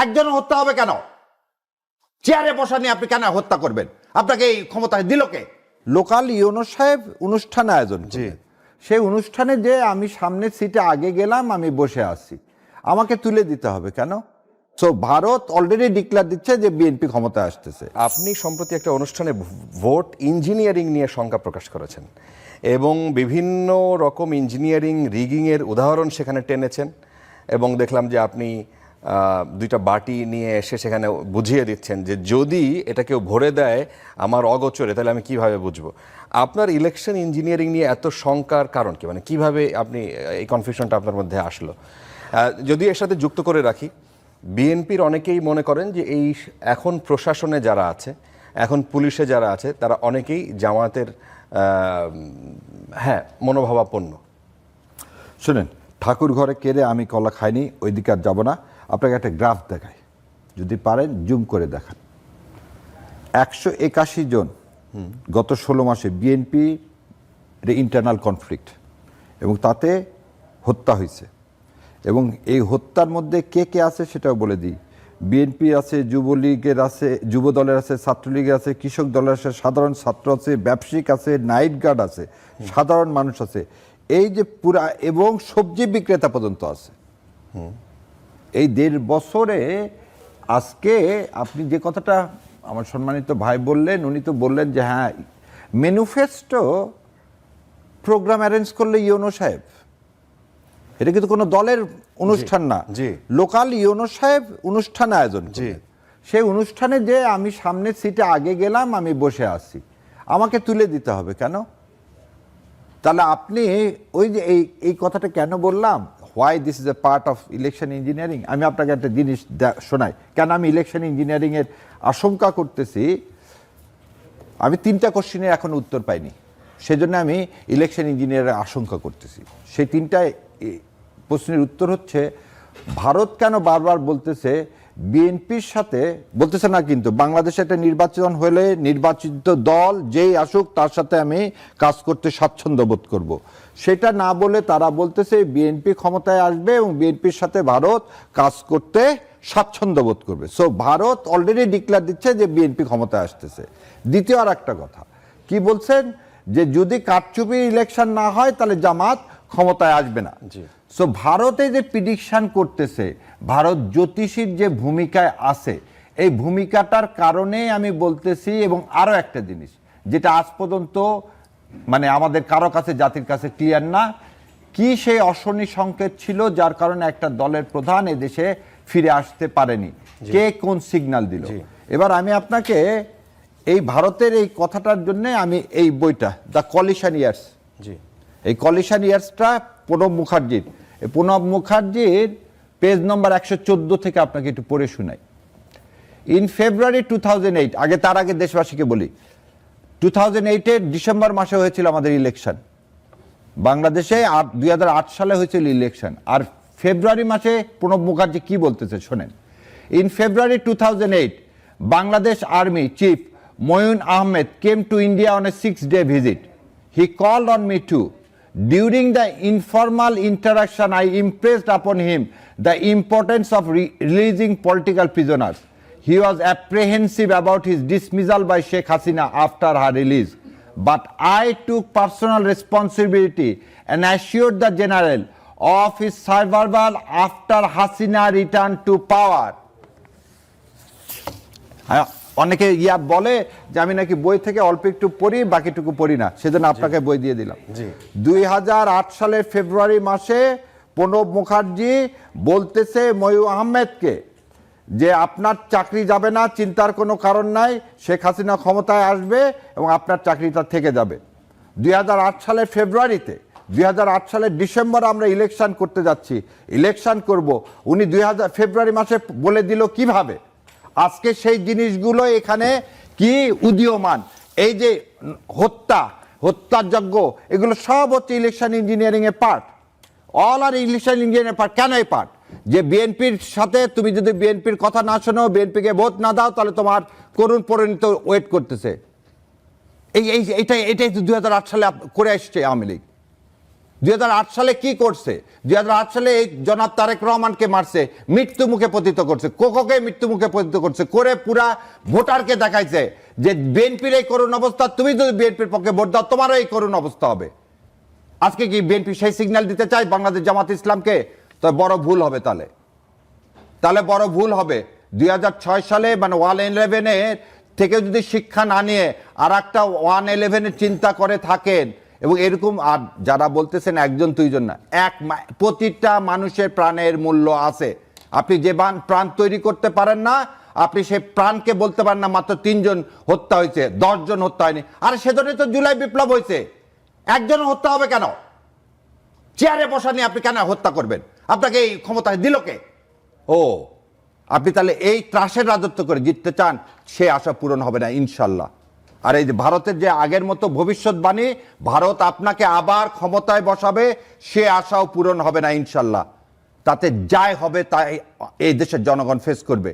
একজন হত্যা হবে কেন? চেয়ারে বসা নিয়ে আপনি কেন হত্যা করবেন? আপনাকে এই ক্ষমতা দিল কে? লোকাল ইউনো সাহেব অনুষ্ঠান আয়োজন করলেন। সেই অনুষ্ঠানে যে আমি সামনের সিটে আগে গেলাম, আমি বসে আছি, আমাকে তুলে দিতে হবে কেন? সো ভারত অলরেডি ডিক্লেয়ার দিচ্ছে যে বিএনপি ক্ষমতায় আসতেছে। আপনি সম্প্রতি একটা অনুষ্ঠানে ভোট ইঞ্জিনিয়ারিং নিয়ে শঙ্কা প্রকাশ করেছেন এবং বিভিন্ন রকম ইঞ্জিনিয়ারিং রিগিংয়ের উদাহরণ সেখানে টেনেছেন এবং দেখলাম যে আপনি দুইটা বাটি নিয়ে এসে সেখানে বুঝিয়ে দিচ্ছেন যে যদি এটা কেউ ভরে দেয় আমার অগোচরে, তাহলে আমি কিভাবে বুঝবো? আপনার ইলেকশন ইঞ্জিনিয়ারিং নিয়ে এত শঙ্কার কারণ কি? মানে কিভাবে আপনি এই কনফিউশনটা আপনার মধ্যে আসলো? যদি এর সাথে যুক্ত করে রাখি, বিএনপির অনেকেই মনে করেন যে এই এখন প্রশাসনে যারা আছে, এখন পুলিশে যারা আছে, তারা অনেকেই জামায়াতের মনোভাবাপন্ন। শুনেন, ঠাকুর ঘরে কেড়ে আমি কলা খাইনি, ওই দিকে আর যাবো না। আপনাকে একটা গ্রাফ দেখাই, যদি পারেন জুম করে দেখান। 181 জন গত 16 মাসে বিএনপি ইন্টারনাল কনফ্লিক্ট, এবং তাতে হত্যা হয়েছে। এবং এই হত্যার মধ্যে কে কে আছে সেটাও বলে দিই। বিএনপি আছে, যুবলীগের আছে, যুব দলের আছে, ছাত্রলীগের আছে, কৃষক দলের আছে, সাধারণ ছাত্র আছে, ব্যবসায়িক আছে, নাইট গার্ড আছে, সাধারণ মানুষ আছে, এই যে পুরা, এবং সবজি বিক্রেতা পর্যন্ত আছে। এই 1.5 বছরে আজকে আপনি যে কথাটা আমার সম্মানিত ভাই বললেন, উনি তো বললেন যে হ্যাঁ ম্যানিফেস্টো প্রোগ্রাম অ্যারেঞ্জ করলে ইউনো সাহেব, এটা কিন্তু কোনো দলের অনুষ্ঠান না, লোকাল ইউনো সাহেব অনুষ্ঠান আয়োজন করলেন। সেই অনুষ্ঠানে যে আমি সামনের সিটে আগে গেলাম, আমি বসে আছি, আমাকে তুলে দিতে হবে কেন? তাহলে আপনি ওই যে এই কথাটা কেন বললাম, why this is a part of election engineering, আমি আপনাকে একটা জিনিস শোনাই কেন আমি ইলেকশন ইঞ্জিনিয়ারিংয়ের আশঙ্কা করতেছি। আমি 3টা কোশ্চেনের এখন উত্তর পাইনি, সেজন্য আমি ইলেকশন ইঞ্জিনিয়ারের আশঙ্কা করতেছি। সেই 3টা প্রশ্নের উত্তর হচ্ছে, ভারত কেন বারবার বলতেছে বিএনপির সাথে, বলতেছে না কিন্তু বাংলাদেশে একটা নির্বাচন হলে নির্বাচিত দল যেই আসুক তার সাথে আমি কাজ করতে স্বাচ্ছন্দ্য বোধ করব, সেটা না বলে তারা বলতেছে বিএনপি ক্ষমতায় আসবে এবং বিএনপির সাথে ভারত কাজ করতে স্বাচ্ছন্দ্য বোধ করবে। সো ভারত অলরেডি ডিক্লেয়ার দিচ্ছে যে বিএনপি ক্ষমতায় আসতেছে। দ্বিতীয় আর একটা কথা কি বলছেন, যে যদি কারচুপি ইলেকশন না হয় তাহলে জামাত ক্ষমতায় আসবে না। সো ভারতে যে প্রিডিকশন করতেছে, ভারত জ্যোতিষীর যে ভূমিকায় আছে, এই ভূমিকাটার কারণে আমি বলতেছি। এবং আরো একটা জিনিস যেটা আজ পর্যন্ত মানে আমাদের কারো কাছে, জাতির কাছে ক্লিয়ার না, কি সেই অশনি সংকেত ছিল যার কারণে একটা দলের প্রধান এদেশে ফিরে আসতে পারেনি, কে কোন সিগন্যাল দিল। এবার আমি আপনাকে এই ভারতের এই কথাটার জন্য আমি এই বইটা দ্য কলিশন ইয়ার্স, এই কলিশন ইয়ার্সটা প্রণব মুখার্জির, প্রণব মুখার্জির পেজ নম্বর 114 থেকে আপনাকে একটু পড়ে শোনাই। ইন ফেব্রুয়ারি 2008, তার আগে দেশবাসীকে বলি, 2008-এর ডিসেম্বর মাসে হয়েছিল আমাদের ইলেকশন বাংলাদেশে, আর 2008 সালে হয়েছিল ইলেকশন। আর ফেব্রুয়ারি মাসে প্রণব মুখার্জি কি বলতেছে শোনেন। In February 2008, Bangladesh army chief Moeen Ahmed came to India on a 6-day visit. He called on me too. During the informal interaction, I impressed upon him the importance of releasing political prisoners. He was apprehensive about his dismissal by Sheikh Hasina after her release. But I took personal responsibility and assured the general of his survival after Hasina returned to power. অনেকে বলে যে আমি নাকি বই থেকে অল্প একটু পড়ি, বাকিটুকু পড়ি না, সেজন্য আপনাকে বই দিয়ে দিলাম। 2008 সালের ফেব্রুয়ারি মাসে প্রণব মুখার্জি বলতেছে ময়ূর আহমেদকে যে আপনার চাকরি যাবে না, চিন্তার কোনো কারণ নাই, শেখ হাসিনা ক্ষমতায় আসবে এবং আপনার চাকরিটা থেকে যাবে। 2008 সালের ফেব্রুয়ারিতে, 2008 সালের ডিসেম্বরে আমরা ইলেকশন করতে যাচ্ছি, ইলেকশন করব, উনি ফেব্রুয়ারি মাসে বলে দিল কিভাবে? আজকে সেই জিনিসগুলো এখানে কি উদীয়মান, এই যে হত্যাযজ্ঞ, এগুলো সব হচ্ছে ইলেকশন ইঞ্জিনিয়ারিং এর পার্ট। অল আর ইলেকশন ইঞ্জিনিয়ারিং পার্ট। কেন এই পার্ট? যে বিএনপির সাথে তুমি যদি বিএনপির কথা না শোনো, বিএনপিকে ভোট না দাও, তাহলে তোমার করুণ পরিণতি ওয়েট করতেছে। এটাই 2008 সালে করে আসছে আওয়ামী লীগ। 2008 সালে কি করছে? 2008 সালে এই জনাব তারেক রহমানকে মারছে, মৃত্যু মুখে পতিত করছে, কোকোকে মৃত্যু মুখে পতিত করছে, করে পুরা ভোটারকে দেখাইছে যে বিএনপির এই করুণ অবস্থা, তুমি যদি বিএনপির পক্ষে ভোট দাও তোমারও এই করুণ অবস্থা হবে। আজকে কি বিএনপি সেই সিগন্যাল দিতে চায় বাংলাদেশ জামাত ইসলামকে? তো বড় ভুল হবে, তাহলে বড় ভুল হবে। 2006 সালে মানে 111 থেকে যদি শিক্ষা না নিয়ে আর একটা 111 চিন্তা করে থাকেন, এবং এরকম আর যারা বলতেছেন একজন দুইজন না, প্রতিটা মানুষের প্রাণের মূল্য আছে। আপনি যে প্রাণ তৈরি করতে পারেন না, আপনি সেই প্রাণকে বলতে পারেন না মাত্র 3 জন হত্যা হয়েছে, 10 জন হত্যা হয়নি। আর সেজন্যই তো জুলাই বিপ্লব হয়েছে। একজন হত্যা হবে কেন? চেয়ারে বসা নিয়ে আপনি কেন হত্যা করবেন? আপনাকে এই ক্ষমতা দিল কে? ও, আপনি তাহলে এই ত্রাসের রাজত্ব করে জিততে চান, সে আশা পূরণ হবে না ইনশাল্লাহ। আর এই যে ভারতের যে আগের মতো ভবিষ্যৎবাণী, ভারত আপনাকে আবার ক্ষমতায় বসাবে, সে আশাও পূরণ হবে না ইনশাল্লাহ। তাতে যাই হবে তাই এই দেশের জনগণ ফেস করবে।